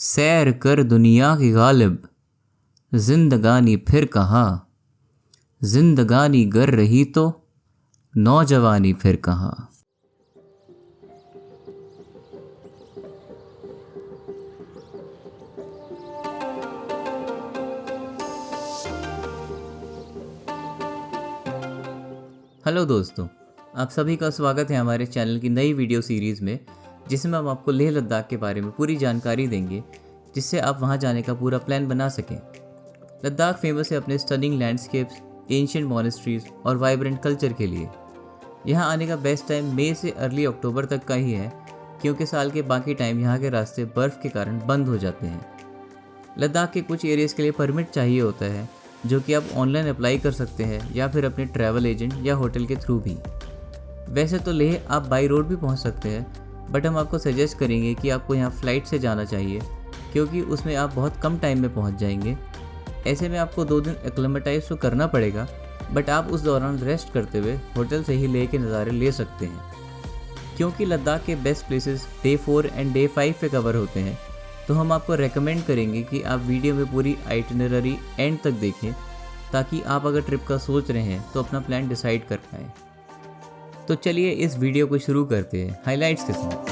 सैर कर दुनिया की गालिब, जिंदगानी फिर कहाँ। जिंदगानी गर रही तो नौजवानी फिर कहाँ। हेलो दोस्तों, आप सभी का स्वागत है हमारे चैनल की नई वीडियो सीरीज़ में, जिसमें हम आपको लेह लद्दाख के बारे में पूरी जानकारी देंगे, जिससे आप वहां जाने का पूरा प्लान बना सकें। लद्दाख फेमस है अपने स्टनिंग लैंडस्केप्स, एंशिएंट मॉनेस्ट्रीज और वाइब्रेंट कल्चर के लिए। यहां आने का बेस्ट टाइम मई से अर्ली अक्टूबर तक का ही है, क्योंकि साल के बाकी टाइम यहाँ के रास्ते बर्फ़ के कारण बंद हो जाते हैं। लद्दाख के कुछ एरियाज़ के लिए परमिट चाहिए होता है, जो कि आप ऑनलाइन अप्लाई कर सकते हैं या फिर अपने ट्रैवल एजेंट या होटल के थ्रू भी। वैसे तो लेह आप बाई रोड भी पहुंच सकते हैं, बट हम आपको सजेस्ट करेंगे कि आपको यहाँ फ़्लाइट से जाना चाहिए, क्योंकि उसमें आप बहुत कम टाइम में पहुंच जाएंगे। ऐसे में आपको 2 दिन एक्लेमेटाइज तो करना पड़ेगा, बट आप उस दौरान रेस्ट करते हुए होटल से ही लेह के नज़ारे ले सकते हैं। क्योंकि लद्दाख के best places day 4 and day 5 पे कवर होते हैं, तो हम आपको रेकमेंड करेंगे कि आप वीडियो में पूरी आइटिनरी एंड तक देखें, ताकि आप अगर ट्रिप का सोच रहे हैं तो अपना प्लान डिसाइड कर पाएँ। तो चलिए इस वीडियो को शुरू करते हैं हाइलाइट्स के साथ।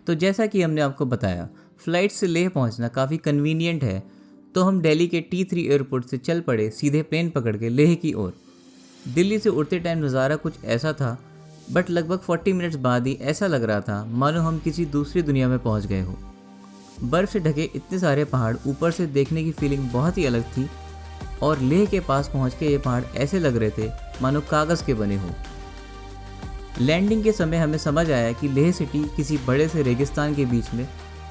तो जैसा कि हमने आपको बताया, फ़्लाइट से लेह पहुंचना काफ़ी कन्वीनियंट है, तो हम दिल्ली के T3 एयरपोर्ट से चल पड़े सीधे प्लेन पकड़ के लेह की ओर। दिल्ली से उड़ते टाइम नज़ारा कुछ ऐसा था, बट लगभग 40 मिनट्स बाद ही ऐसा लग रहा था मानो हम किसी दूसरी दुनिया में पहुंच गए हो। बर्फ़ से ढके इतने सारे पहाड़ ऊपर से देखने की फीलिंग बहुत ही अलग थी, और लेह के पास पहुँच के ये पहाड़ ऐसे लग रहे थे मानो कागज़ के बने हो। लैंडिंग के समय हमें समझ आया कि लेह सिटी किसी बड़े से रेगिस्तान के बीच में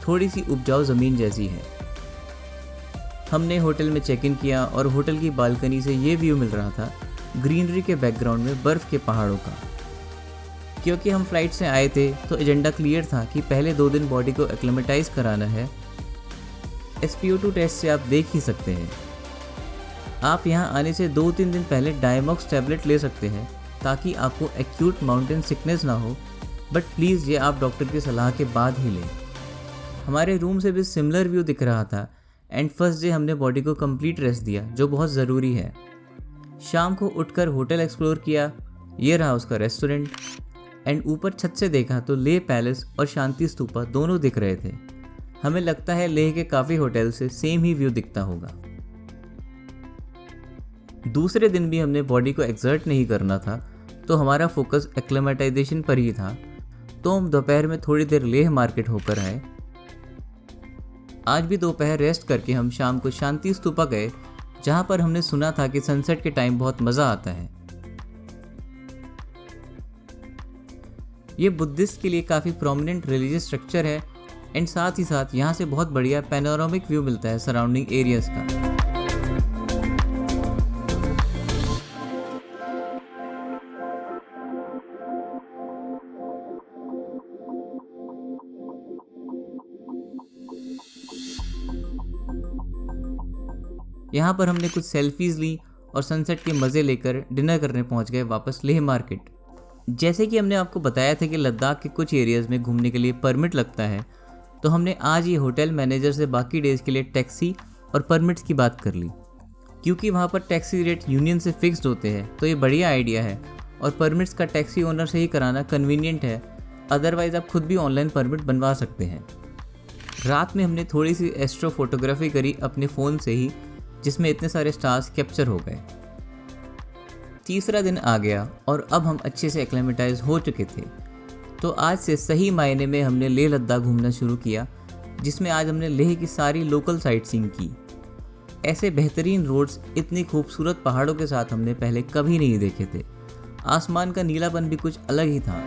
थोड़ी सी उपजाऊ ज़मीन जैसी है। हमने होटल में चेक इन किया और होटल की बालकनी से ये व्यू मिल रहा था ग्रीनरी के बैकग्राउंड में बर्फ़ के पहाड़ों का। क्योंकि हम फ्लाइट से आए थे तो एजेंडा क्लियर था कि पहले 2 दिन बॉडी को एक्लेमेटाइज कराना है। SpO2 टेस्ट से आप देख ही सकते हैं। आप यहाँ आने से 2-3 दिन पहले डायमॉक्स टैबलेट ले सकते हैं, ताकि आपको एक्यूट माउंटेन सिकनेस ना हो, बट प्लीज़ ये आप डॉक्टर की सलाह के बाद ही लें। हमारे रूम से भी सिमिलर व्यू दिख रहा था, एंड फर्स्ट डे हमने बॉडी को कंप्लीट रेस्ट दिया, जो बहुत ज़रूरी है। शाम को उठकर होटल एक्सप्लोर किया, ये रहा उसका रेस्टोरेंट, एंड ऊपर छत से देखा तो लेह पैलेस और शांति स्तूपा दोनों दिख रहे थे। हमें लगता है लेह के काफ़ी होटल से सेम ही व्यू दिखता होगा। दूसरे दिन भी हमने बॉडी को एक्सर्ट नहीं करना था, तो हमारा फोकस एक्लेमेटाइजेशन पर ही था, तो हम दोपहर में थोड़ी देर लेह मार्केट होकर आए। आज भी दोपहर रेस्ट करके हम शाम को शांति स्तूपा गए, जहाँ पर हमने सुना था कि सनसेट के टाइम बहुत मज़ा आता है। ये बुद्धिस्ट के लिए काफ़ी प्रोमिनेंट रिलीजियस स्ट्रक्चर है, एंड साथ ही साथ यहाँ से बहुत बढ़िया पैनोरामिक व्यू मिलता है सराउंडिंग एरियाज़ का। यहाँ पर हमने कुछ सेल्फीज़ ली और सनसेट के मज़े लेकर डिनर करने पहुँच गए वापस लेह मार्केट। जैसे कि हमने आपको बताया था कि लद्दाख के कुछ एरियाज़ में घूमने के लिए परमिट लगता है, तो हमने आज ये होटल मैनेजर से बाकी डेज़ के लिए टैक्सी और परमिट्स की बात कर ली। क्योंकि वहाँ पर टैक्सी रेट यूनियन से फिक्स्ड होते हैं, तो ये बढ़िया आइडिया है, और परमिट्स का टैक्सी ओनर से ही कराना कन्वीनियंट है। अदरवाइज़ आप खुद भी ऑनलाइन परमिट बनवा सकते हैं। रात में हमने थोड़ी सी एस्ट्रो फोटोग्राफी करी अपने फ़ोन से ही, जिसमें इतने सारे स्टार्स कैप्चर हो गए। तीसरा दिन आ गया और अब हम अच्छे से एक्लेमेटाइज हो चुके थे, तो आज से सही मायने में हमने लेह लद्दाख घूमना शुरू किया, जिसमें आज हमने लेह की सारी लोकल साइट सीइंग की। ऐसे बेहतरीन रोड्स इतनी खूबसूरत पहाड़ों के साथ हमने पहले कभी नहीं देखे थे। आसमान का नीलापन भी कुछ अलग ही था।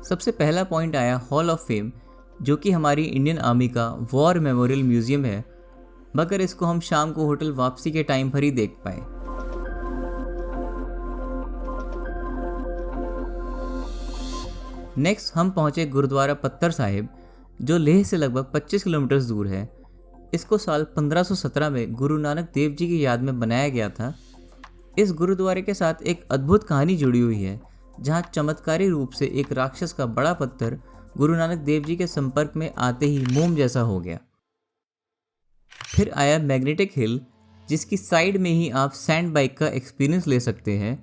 सबसे पहला पॉइंट आया हॉल ऑफ फेम, जो कि हमारी इंडियन आर्मी का वॉर मेमोरियल म्यूजियम है, मगर इसको हम शाम को होटल वापसी के टाइम पर ही देख पाए। नेक्स्ट हम पहुंचे गुरुद्वारा पत्थर साहिब, जो लेह से लगभग 25 किलोमीटर दूर है। इसको साल 1517 में गुरु नानक देव जी की याद में बनाया गया था। इस गुरुद्वारे के साथ एक अद्भुत कहानी जुड़ी हुई है, जहां चमत्कारी रूप से एक राक्षस का बड़ा पत्थर गुरु नानक देव जी के संपर्क में आते ही मोम जैसा हो गया। फिर आया मैग्नेटिक हिल, जिसकी साइड में ही आप सैंड बाइक का एक्सपीरियंस ले सकते हैं।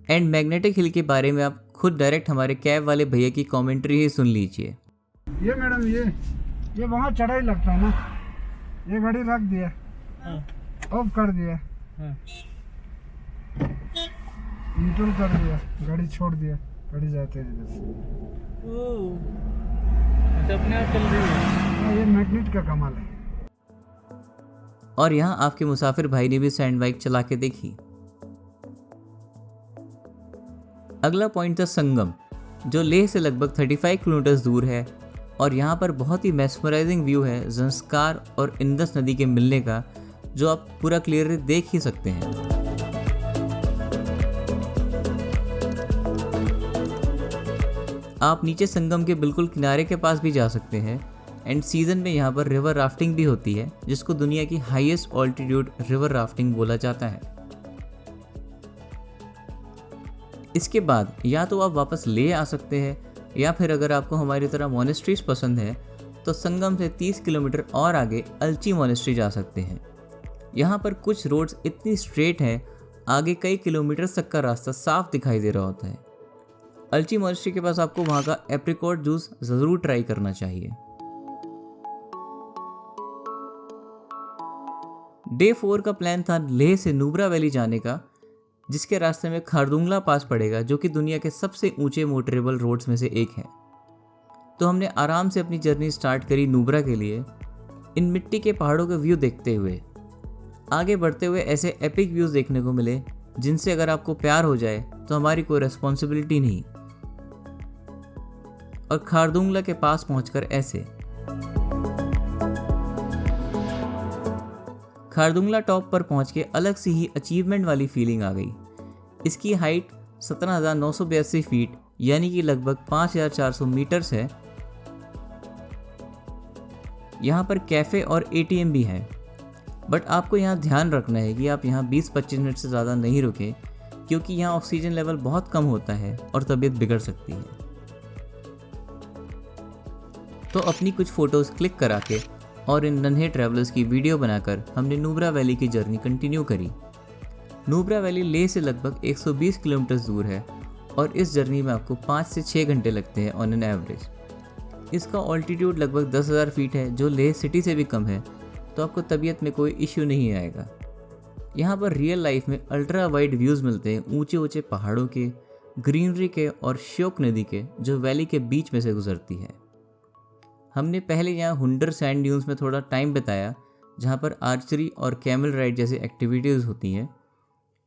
एंड मैग्नेटिक हिल के बारे में आप खुद डायरेक्ट हमारे कैब वाले भैया की कमेंट्री ही सुन लीजिए। ये मैडम ये वहाँ चढ़ाई लगता है ना, ये गाड़ी रख दिया, ऑफ कर दिया, न्यूट्रल कर दिया, गाड़ी छोड़ दिया, गाड़ी जाते हैं इधर से। अपने आप चल रही है। ये मैग्नेट का कमाल है। और यहाँ आपके मुसाफिर भाई ने भी सैंड बाइक चला के देखी। अगला पॉइंट था संगम, जो लेह से लगभग 35 किलोमीटर दूर है। और यहाँ पर बहुत ही मेस्मराइजिंग व्यू है ज़ंस्कार और इंदस नदी के मिलने का, जो आप पूरा क्लियरली देख ही सकते हैं। आप नीचे संगम के बिल्कुल किनारे के पास भी जा सकते हैं। एंड सीजन में यहाँ पर रिवर राफ्टिंग भी होती है, जिसको दुनिया की हाईएस्ट ऑल्टीट्यूड रिवर राफ्टिंग बोला जाता है। इसके बाद या तो आप वापस ले आ सकते हैं, या फिर अगर आपको हमारी तरह मोनेस्ट्रीज पसंद है तो संगम से 30 किलोमीटर और आगे अलची मोनेस्ट्री जा सकते हैं। यहाँ पर कुछ रोड्स इतनी स्ट्रेट हैं, आगे कई किलोमीटर तक का रास्ता साफ दिखाई दे रहा होता है। अलची मोनेस्ट्री के पास आपको वहाँ का एप्रिकॉट जूस ज़रूर ट्राई करना चाहिए। डे 4 का प्लान था लेह से नुब्रा वैली जाने का, जिसके रास्ते में खारदुंगला पास पड़ेगा, जो कि दुनिया के सबसे ऊंचे मोटरेबल रोड्स में से एक है। तो हमने आराम से अपनी जर्नी स्टार्ट करी नुब्रा के लिए, इन मिट्टी के पहाड़ों का व्यू देखते हुए। आगे बढ़ते हुए ऐसे एपिक व्यूज़ देखने को मिले, जिनसे अगर आपको प्यार हो जाए तो हमारी कोई रिस्पॉन्सिबिलिटी नहीं। और खारदुंगला के पास पहुंचकर ऐसे खारदुंगला टॉप पर पहुंच के अलग सी ही अचीवमेंट वाली फीलिंग आ गई। इसकी हाइट 17,982 फीट यानी कि लगभग 5,400 मीटर्स है। यहाँ पर कैफ़े और एटीएम भी है, बट आपको यहाँ ध्यान रखना है कि आप यहाँ 20-25 मिनट से ज़्यादा नहीं रुकें, क्योंकि यहाँ ऑक्सीजन लेवल बहुत कम होता है और तबीयत बिगड़ सकती है। तो अपनी कुछ फ़ोटोज़ क्लिक करा के और इन नन्हे ट्रैवलर्स की वीडियो बनाकर हमने नुब्रा वैली की जर्नी कंटिन्यू करी। नुब्रा वैली लेह से लगभग 120 किलोमीटर दूर है और इस जर्नी में आपको 5 से 6 घंटे लगते हैं ऑन एन एवरेज। इसका ऑल्टीट्यूड लगभग 10,000 फीट है, जो लेह सिटी से भी कम है, तो आपको तबीयत में कोई इश्यू नहीं आएगा। यहाँ पर रियल लाइफ में अल्ट्रा वाइड व्यूज़ मिलते हैं ऊंचे ऊंचे पहाड़ों के, ग्रीनरी के और श्योक नदी के, जो वैली के बीच में से गुजरती है। हमने पहले यहाँ हुंडर सैंड ड्यून्स में थोड़ा टाइम बिताया, जहाँ पर आर्चरी और कैमल राइड जैसी एक्टिविटीज़ होती हैं।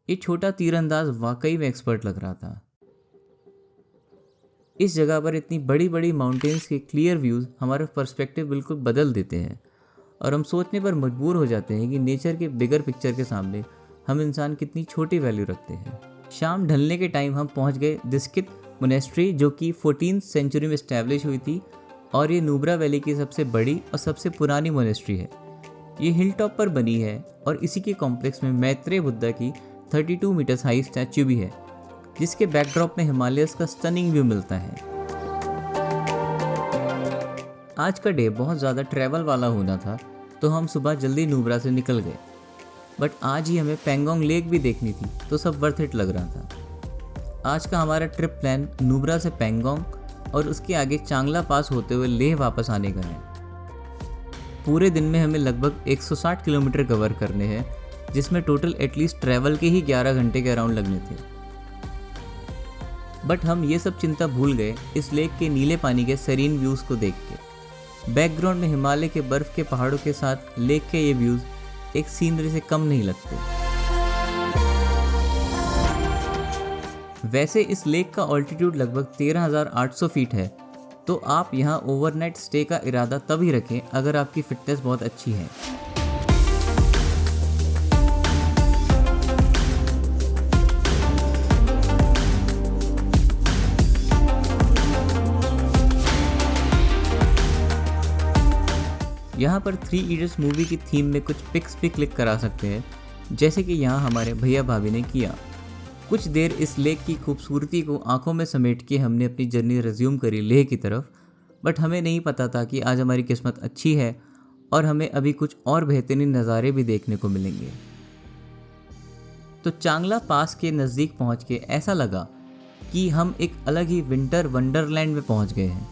ये छोटा तीरंदाज वाकई में एक्सपर्ट लग रहा था। इस जगह पर इतनी बड़ी बड़ी माउंटेन्स के क्लियर व्यूज़ हमारा पर्सपेक्टिव बिल्कुल बदल देते हैं और हम सोचने पर मजबूर हो जाते हैं कि नेचर के बिगर पिक्चर के सामने हम इंसान कितनी छोटी वैल्यू रखते हैं। शाम ढलने के टाइम हम पहुँच गए दिस्कित मोनेस्ट्री, जो कि 14th सेंचुरी में इस्टेब्लिश हुई थी और ये नुब्रा वैली की सबसे बड़ी और सबसे पुरानी मोनेस्ट्री है। ये हिल टॉप पर बनी है और इसी के कॉम्प्लेक्स में मैत्रेय बुद्धा की 32 मीटर्स हाई स्टैच्यू भी है, जिसके बैकड्रॉप में हिमालयस का स्टनिंग व्यू मिलता है। आज का डे बहुत ज़्यादा ट्रैवल वाला होना था, तो हम सुबह जल्दी नुब्रा से निकल गए, बट आज ही हमें पेंगोंग लेक भी देखनी थी, तो सब वर्थ इट लग रहा था। आज का हमारा ट्रिप प्लान नुब्रा से पेंगोंग और उसके आगे चांगला पास होते हुए लेह वापस आने का है। पूरे दिन में हमें लगभग 160 किलोमीटर कवर करने हैं, जिसमें टोटल एटलीस्ट ट्रैवल के ही 11 घंटे के अराउंड लगने थे। बट हम ये सब चिंता भूल गए इस लेक के नीले पानी के सेरीन व्यूज़ को देख के। बैकग्राउंड में हिमालय के बर्फ़ के पहाड़ों के साथ लेक के ये व्यूज़ एक सीनरी से कम नहीं लगते। वैसे इस लेक का ऑल्टीट्यूड लगभग 13,800 फीट है, तो आप यहाँ ओवरनाइट स्टे का इरादा तभी रखें अगर आपकी फिटनेस बहुत अच्छी है। यहाँ पर 3 इडियट्स मूवी की थीम में कुछ पिक्स भी क्लिक करा सकते हैं, जैसे कि यहाँ हमारे भैया भाभी ने किया। कुछ देर इस लेक की खूबसूरती को आंखों में समेट के हमने अपनी जर्नी रिज्यूम करी लेह की तरफ, बट हमें नहीं पता था कि आज हमारी किस्मत अच्छी है और हमें अभी कुछ और बेहतरीन नज़ारे भी देखने को मिलेंगे। तो चांगला पास के नज़दीक पहुँच के ऐसा लगा कि हम एक अलग ही विंटर वंडरलैंड में पहुँच गए हैं,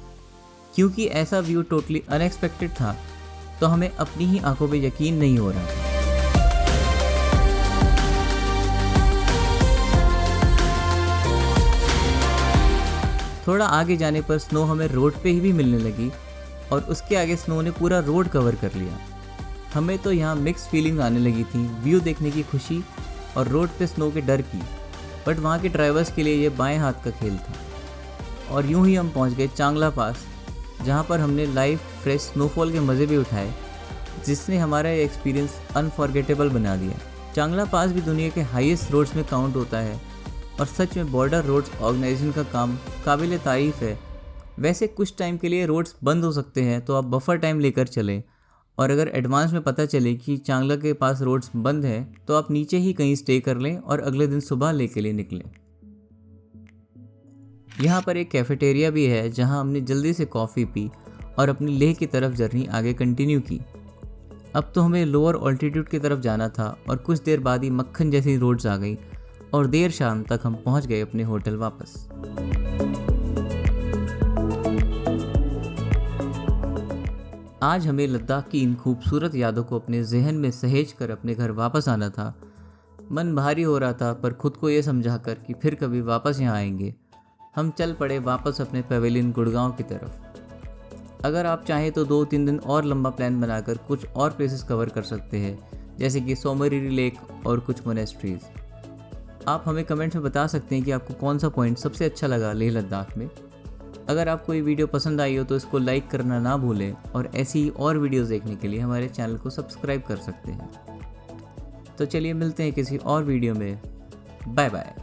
क्योंकि ऐसा व्यू टोटली अनएक्सपेक्टेड था, तो हमें अपनी ही आंखों पे यकीन नहीं हो रहा था। थोड़ा आगे जाने पर स्नो हमें रोड पे ही भी मिलने लगी और उसके आगे स्नो ने पूरा रोड कवर कर लिया। हमें तो यहाँ मिक्स फीलिंग आने लगी थी, व्यू देखने की खुशी और रोड पे स्नो के डर की, बट वहाँ के ड्राइवर्स के लिए ये बाएं हाथ का खेल था। और यूं ही हम पहुँच गए चांगला पास, जहाँ पर हमने लाइव फ्रेश स्नोफॉल के मज़े भी उठाए, जिसने हमारा ये एक्सपीरियंस अनफॉरगेटेबल बना दिया। चांगला पास भी दुनिया के हाईएस्ट रोड्स में काउंट होता है और सच में बॉर्डर रोड्स ऑर्गेनाइजेशन का काम काबिल तारीफ़ है। वैसे कुछ टाइम के लिए रोड्स बंद हो सकते हैं, तो आप बफर टाइम लेकर चलें, और अगर एडवांस में पता चले कि चांगला के पास रोड्स बंद हैं तो आप नीचे ही कहीं स्टे कर लें और अगले दिन सुबह ले के लिए निकलें। यहाँ पर एक कैफेटेरिया भी है जहाँ हमने जल्दी से कॉफ़ी पी और अपनी लेह की तरफ जर्नी आगे कंटिन्यू की। अब तो हमें लोअर ऑल्टीट्यूड की तरफ जाना था और कुछ देर बाद ही मक्खन जैसी रोड्स आ गई और देर शाम तक हम पहुँच गए अपने होटल वापस। आज हमें लद्दाख की इन खूबसूरत यादों को अपने जहन में सहेज कर अपने घर वापस आना था। मन भारी हो रहा था, पर खुद को ये समझा कर कि फिर कभी वापस यहाँ आएंगे, हम चल पड़े वापस अपने पेवेलियन गुड़गांव की तरफ। अगर आप चाहें तो 2-3 दिन और लंबा प्लान बनाकर कुछ और प्लेसेस कवर कर सकते हैं, जैसे कि सोमरीरी लेक और कुछ मोनेस्ट्रीज़। आप हमें कमेंट्स में बता सकते हैं कि आपको कौन सा पॉइंट सबसे अच्छा लगा लेह लद्दाख में। अगर आपको ये वीडियो पसंद आई हो तो इसको लाइक करना ना भूलें, और ऐसी ही और वीडियोस देखने के लिए हमारे चैनल को सब्सक्राइब कर सकते हैं। तो चलिए मिलते हैं किसी और वीडियो में। Bye bye.